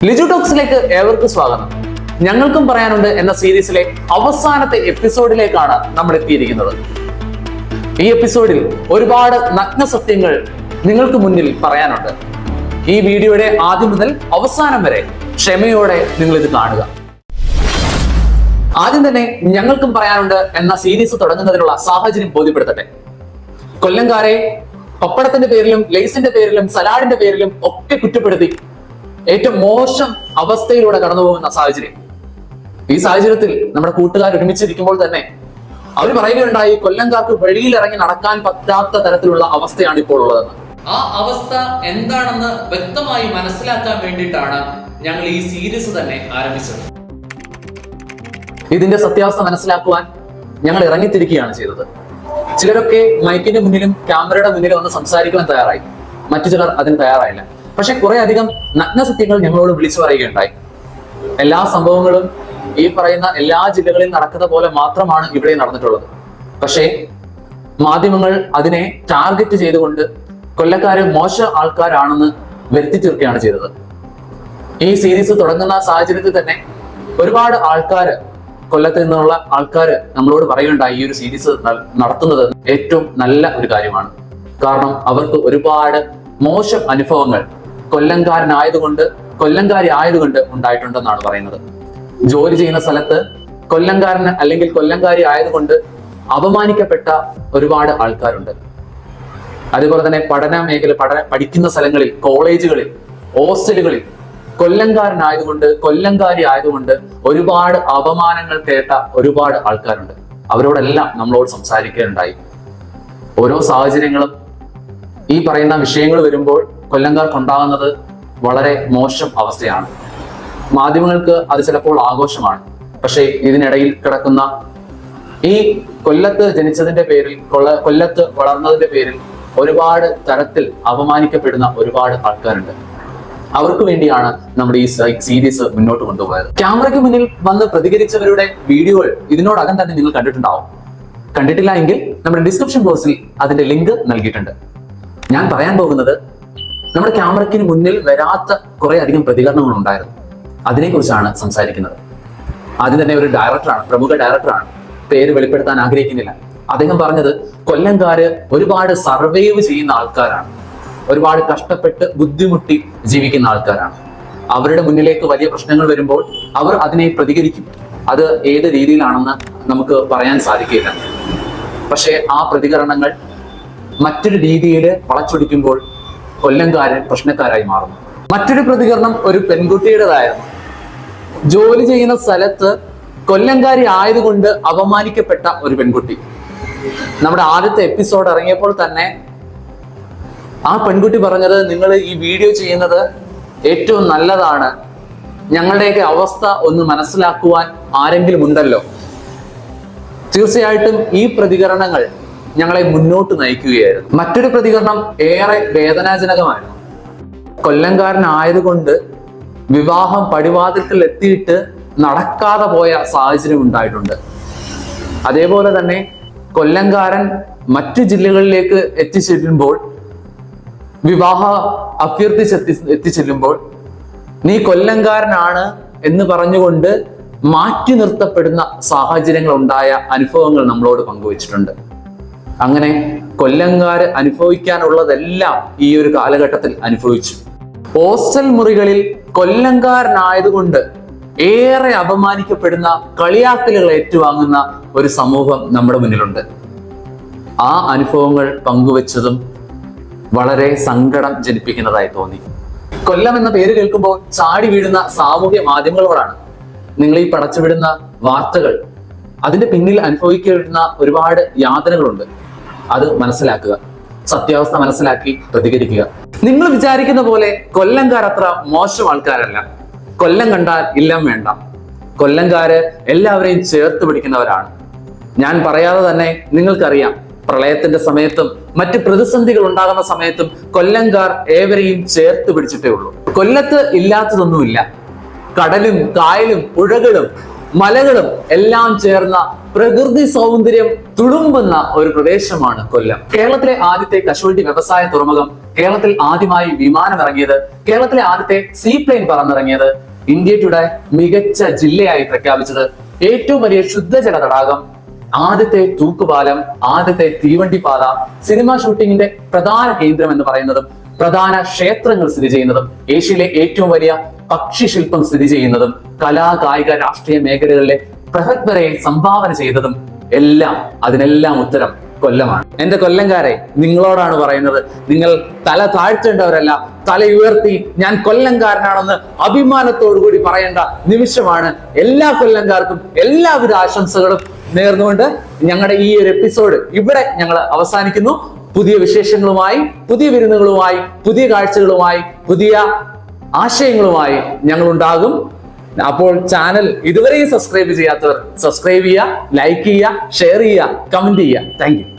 ലിജു ടോക്സിലേക്ക് ഏവർക്കും സ്വാഗതം. ഞങ്ങൾക്കും പറയാനുണ്ട് എന്ന സീരീസിലെ അവസാനത്തെ എപ്പിസോഡിലേക്കാണ് നമ്മൾ എത്തിയിരിക്കുന്നത്. ഈ എപ്പിസോഡിൽ ഒരുപാട് നഗ്ന സത്യങ്ങൾ നിങ്ങൾക്ക് മുന്നിൽ പറയാനുണ്ട്. ഈ വീഡിയോയുടെ ആദ്യം മുതൽ അവസാനം വരെ ക്ഷമയോടെ നിങ്ങൾ ഇത് കാണുക. ആദ്യം തന്നെ ഞങ്ങൾക്കും പറയാനുണ്ട് എന്ന സീരീസ് തുടങ്ങുന്നതിനുള്ള സാഹചര്യം ബോധ്യപ്പെടുത്തട്ടെ. കൊല്ലംകാരെ പപ്പടത്തിന്റെ പേരിലും ലേസിന്റെ പേരിലും സലാഡിന്റെ പേരിലും ഒക്കെ കുറ്റപ്പെടുത്തി ഏറ്റവും മോശം അവസ്ഥയിലൂടെ കടന്നു പോകുന്ന സാഹചര്യം. ഈ സാഹചര്യത്തിൽ നമ്മുടെ കൂട്ടുകാർ ഒരുമിച്ചിരിക്കുമ്പോൾ തന്നെ അവർ പറയുകയുണ്ടായി, കൊല്ലംകാർക്ക് വെളിയിലിറങ്ങി നടക്കാൻ പറ്റാത്ത തരത്തിലുള്ള അവസ്ഥയാണ് ഇപ്പോൾ ഉള്ളതെന്ന്. ആ അവസ്ഥ എന്താണെന്ന് വ്യക്തമായി മനസ്സിലാക്കാൻ വേണ്ടിയിട്ടാണ് ഞങ്ങൾ ഈ സീരീസ് തന്നെ ആരംഭിച്ചത്. ഇതിന്റെ സത്യാവസ്ഥ മനസ്സിലാക്കുവാൻ ഞങ്ങൾ ഇറങ്ങിത്തിരിക്കുകയാണ് ചെയ്തത്. ചിലരൊക്കെ മൈക്കിന്റെ മുന്നിലും ക്യാമറയുടെ മുന്നിലും ഒന്ന് സംസാരിക്കുവാൻ തയ്യാറായി, മറ്റു ചിലർ അതിന് തയ്യാറായില്ല. പക്ഷെ കുറെ അധികം നഗ്ന സത്യങ്ങൾ ഞങ്ങളോട് വിളിച്ചു പറയുകയുണ്ടായി. എല്ലാ സംഭവങ്ങളും ഈ പറയുന്ന എല്ലാ ജില്ലകളിൽ നടക്കുന്ന പോലെ മാത്രമാണ് ഇവിടെ നടന്നിട്ടുള്ളത്. പക്ഷേ മാധ്യമങ്ങൾ അതിനെ ടാർഗറ്റ് ചെയ്തുകൊണ്ട് കൊല്ലക്കാര് മോശ ആൾക്കാരാണെന്ന് വരുത്തി തീർക്കുകയാണ് ചെയ്തത്. ഈ സീരീസ് തുടങ്ങുന്ന സാഹചര്യത്തിൽ തന്നെ ഒരുപാട് ആൾക്കാര്, കൊല്ലത്ത് നിന്നുള്ള ആൾക്കാര് നമ്മളോട് പറയുകയുണ്ടായി, ഈ ഒരു സീരീസ് നടത്തുന്നത് ഏറ്റവും നല്ല ഒരു കാര്യമാണ്. കാരണം അവർക്ക് ഒരുപാട് മോശം അനുഭവങ്ങൾ കൊല്ലംകാരി ആയതുകൊണ്ട് ഉണ്ടായിട്ടുണ്ടെന്നാണ് പറയുന്നത്. ജോലി ചെയ്യുന്ന സ്ഥലത്ത് കൊല്ലംകാരന് അല്ലെങ്കിൽ കൊല്ലംകാരി ആയതുകൊണ്ട് അപമാനിക്കപ്പെട്ട ഒരുപാട് ആൾക്കാരുണ്ട്. അതുപോലെ തന്നെ പഠന മേഖല പഠിക്കുന്ന സ്ഥലങ്ങളിൽ, കോളേജുകളിൽ, ഹോസ്റ്റലുകളിൽ കൊല്ലംകാരനായതുകൊണ്ട്, കൊല്ലംകാരി ആയതുകൊണ്ട് ഒരുപാട് അപമാനങ്ങൾ കേട്ട ഒരുപാട് ആൾക്കാരുണ്ട്. അവരോടെല്ലാം നമ്മളോട് സംസാരിക്കാനുണ്ടായി. ഓരോ സാഹചര്യങ്ങളും ഈ പറയുന്ന വിഷയങ്ങൾ വരുമ്പോൾ കൊല്ലംകാർക്കുണ്ടാകുന്നത് വളരെ മോശം അവസ്ഥയാണ്. മാധ്യമങ്ങൾക്ക് അത് ചിലപ്പോൾ ആഘോഷമാണ്. പക്ഷേ ഇതിനിടയിൽ കിടക്കുന്ന ഈ കൊല്ലത്ത് ജനിച്ചതിന്റെ പേരിൽ, കൊല്ലത്ത് വളർന്നതിന്റെ പേരിൽ ഒരുപാട് തരത്തിൽ അപമാനിക്കപ്പെടുന്ന ഒരുപാട് ആൾക്കാരുണ്ട്. അവർക്ക് വേണ്ടിയാണ് നമ്മുടെ ഈ സീരീസ് മുന്നോട്ട് കൊണ്ടുപോയത്. ക്യാമറയ്ക്ക് മുന്നിൽ വന്ന് പ്രതികരിച്ചവരുടെ വീഡിയോകൾ ഇതിനോടകം തന്നെ നിങ്ങൾ കണ്ടിട്ടുണ്ടാവും. കണ്ടിട്ടില്ല എങ്കിൽ നമ്മുടെ ഡിസ്ക്രിപ്ഷൻ ബോക്സിൽ അതിന്റെ ലിങ്ക് നൽകിയിട്ടുണ്ട്. ഞാൻ പറയാൻ പോകുന്നത് നമ്മുടെ ക്യാമറയ്ക്ക് മുന്നിൽ വരാത്ത കുറെ അധികം പ്രതികരണങ്ങൾ ഉണ്ടായിരുന്നു. അതിനെക്കുറിച്ചാണ് സംസാരിക്കുന്നത്. ആദ്യം തന്നെ ഒരു ഡയറക്ടറാണ്, പ്രമുഖ ഡയറക്ടറാണ്, പേര് വെളിപ്പെടുത്താൻ ആഗ്രഹിക്കുന്നില്ല. അദ്ദേഹം പറഞ്ഞത് കൊല്ലംകാര് ഒരുപാട് സർവൈവ് ചെയ്യുന്ന ആൾക്കാരാണ്, ഒരുപാട് കഷ്ടപ്പെട്ട് ബുദ്ധിമുട്ടി ജീവിക്കുന്ന ആൾക്കാരാണ്. അവരുടെ മുന്നിലേക്ക് വലിയ പ്രശ്നങ്ങൾ വരുമ്പോൾ അവർ അതിനെ പ്രതികരിക്കും. അത് ഏത് രീതിയിലാണെന്ന് നമുക്ക് പറയാൻ സാധിക്കില്ല. പക്ഷേ ആ പ്രതികരണങ്ങൾ മറ്റൊരു രീതിയിൽ വളച്ചൊടിക്കുമ്പോൾ കൊല്ലംകാരൻ പ്രശ്നക്കാരായി മാറുന്നു. മറ്റൊരു പ്രതികരണം ഒരു പെൺകുട്ടിയുടേതായിരുന്നു. ജോലി ചെയ്യുന്ന സ്ഥലത്ത് കൊല്ലംകാരി ആയതുകൊണ്ട് അപമാനിക്കപ്പെട്ട ഒരു പെൺകുട്ടി. നമ്മുടെ ആദ്യത്തെ എപ്പിസോഡ് ഇറങ്ങിയപ്പോൾ തന്നെ ആ പെൺകുട്ടി പറഞ്ഞത്, നിങ്ങൾ ഈ വീഡിയോ ചെയ്യുന്നത് ഏറ്റവും നല്ലതാണ്, ഞങ്ങളുടെയൊക്കെ അവസ്ഥ ഒന്ന് മനസ്സിലാക്കുവാൻ ആരെങ്കിലും ഉണ്ടല്ലോ. തീർച്ചയായിട്ടും ഈ പ്രതികരണങ്ങൾ ഞങ്ങളെ മുന്നോട്ട് നയിക്കുകയായിരുന്നു. മറ്റൊരു പ്രതികരണം ഏറെ വേദനാജനകമായിരുന്നു. കൊല്ലംകാരനായതുകൊണ്ട് വിവാഹം പടിവാതിൽക്കൽ എത്തിയിട്ട് നടക്കാതെ പോയ സാഹചര്യം ഉണ്ടായിട്ടുണ്ട്. അതേപോലെ തന്നെ കൊല്ലംകാരൻ മറ്റു ജില്ലകളിലേക്ക് എത്തിച്ചെല്ലുമ്പോൾ, വിവാഹ എത്തിച്ചെല്ലുമ്പോൾ നീ കൊല്ലംകാരനാണ് എന്ന് പറഞ്ഞുകൊണ്ട് മാറ്റി നിർത്തപ്പെടുന്ന സാഹചര്യങ്ങൾ ഉണ്ടായ അനുഭവങ്ങൾ നമ്മളോട് പങ്കുവച്ചിട്ടുണ്ട്. അങ്ങനെ കൊല്ലംകാര് അനുഭവിക്കാനുള്ളതെല്ലാം ഈ ഒരു കാലഘട്ടത്തിൽ അനുഭവിച്ചു. ഹോസ്റ്റൽ മുറികളിൽ കൊല്ലംകാരനായതുകൊണ്ട് ഏറെ അപമാനിക്കപ്പെടുന്ന, കളിയാക്കലുകൾ ഏറ്റുവാങ്ങുന്ന ഒരു സമൂഹം നമ്മുടെ മുന്നിലുണ്ട്. ആ അനുഭവങ്ങൾ പങ്കുവച്ചതും വളരെ സങ്കടം ജനിപ്പിക്കുന്നതായി തോന്നി. കൊല്ലം എന്ന പേര് കേൾക്കുമ്പോൾ ചാടി വീഴുന്ന സാമൂഹ്യ മാധ്യമങ്ങളോടാണ് നിങ്ങൾ ഈ പടച്ചുവിടുന്ന വാർത്തകൾ, അതിന്റെ പിന്നിൽ അനുഭവിക്കുന്ന ഒരുപാട് യാതനകളുണ്ട്. അത് മനസ്സിലാക്കുക, സത്യാവസ്ഥ മനസ്സിലാക്കി പ്രതികരിക്കുക. നിങ്ങൾ വിചാരിക്കുന്ന പോലെ കൊല്ലംകാർ അത്ര മോശം ആൾക്കാരല്ല. കൊല്ലം കണ്ടാൽ ഇല്ലം വേണ്ട. കൊല്ലംകാര് എല്ലാവരെയും ചേർത്ത് പിടിക്കുന്നവരാണ്. ഞാൻ പറയാതെ തന്നെ നിങ്ങൾക്കറിയാം, പ്രളയത്തിന്റെ സമയത്തും മറ്റ് പ്രതിസന്ധികൾ ഉണ്ടാകുന്ന സമയത്തും കൊല്ലംകാർ ഏവരെയും ചേർത്ത് പിടിച്ചിട്ടേ ഉള്ളൂ. കൊല്ലത്ത് ഇല്ലാത്തതൊന്നുമില്ല. കടലും കായലും പുഴകളും മലകളും എല്ലാം ചേർന്ന പ്രകൃതി സൗന്ദര്യം തുളുമ്പുന്ന ഒരു പ്രദേശമാണ് കൊല്ലം. കേരളത്തിലെ ആദ്യത്തെ കശുവണ്ടി വ്യവസായ തുറമുഖം, കേരളത്തിൽ ആദ്യമായി വിമാനം ഇറങ്ങിയത്, കേരളത്തിലെ ആദ്യത്തെ സീപ്ലെയിൻ പറന്നിറങ്ങിയത്, ഇന്ത്യ ടുഡേ മികച്ച ജില്ലയായി പ്രഖ്യാപിച്ചത്, ഏറ്റവും വലിയ ശുദ്ധജല തടാകം, ആദ്യത്തെ തൂക്കുപാലം, ആദ്യത്തെ തീവണ്ടിപ്പാത, സിനിമ ഷൂട്ടിങ്ങിന്റെ പ്രധാന കേന്ദ്രം എന്ന് പറയുന്നതും, പ്രധാന ക്ഷേത്രങ്ങൾ സ്ഥിതി ചെയ്യുന്നതും, ഏഷ്യയിലെ ഏറ്റവും വലിയ പക്ഷിശില്പം സ്ഥിതി ചെയ്യുന്നതും, കലാ കായിക രാഷ്ട്രീയ മേഖലകളിലെ പ്രഗത്ഭരെ സംഭാവന ചെയ്തതും എല്ലാം, അതിനെല്ലാം ഉത്തരം കൊല്ലമാണ്. എന്റെ കൊല്ലംകാരെ, നിങ്ങളോടാണ് പറയുന്നത്, നിങ്ങൾ തല താഴ്ത്തേണ്ടവരല്ല, തല ഉയർത്തി ഞാൻ കൊല്ലംകാരനാണെന്ന് അഭിമാനത്തോടു കൂടി പറയേണ്ട നിമിഷമാണ്. എല്ലാ കൊല്ലംകാർക്കും എല്ലാവിധ ആശംസകളും നേർന്നുകൊണ്ട് ഞങ്ങളുടെ ഈ ഒരു എപ്പിസോഡ് ഇവിടെ ഞങ്ങൾ അവസാനിക്കുന്നു. പുതിയ വിശേഷങ്ങളുമായി, പുതിയ വിരുന്നുകളുമായി, പുതിയ കാഴ്ചകളുമായി, പുതിയ ആശയങ്ങളുമായി ഞങ്ങൾ ഉണ്ടാകും. അപ്പോൾ ചാനൽ ഇതുവരെയും സബ്സ്ക്രൈബ് ചെയ്യാത്തവർ സബ്സ്ക്രൈബ് ചെയ്യുക, ലൈക്ക് ചെയ്യുക, ഷെയർ ചെയ്യുക, കമന്റ് ചെയ്യുക. Thank you.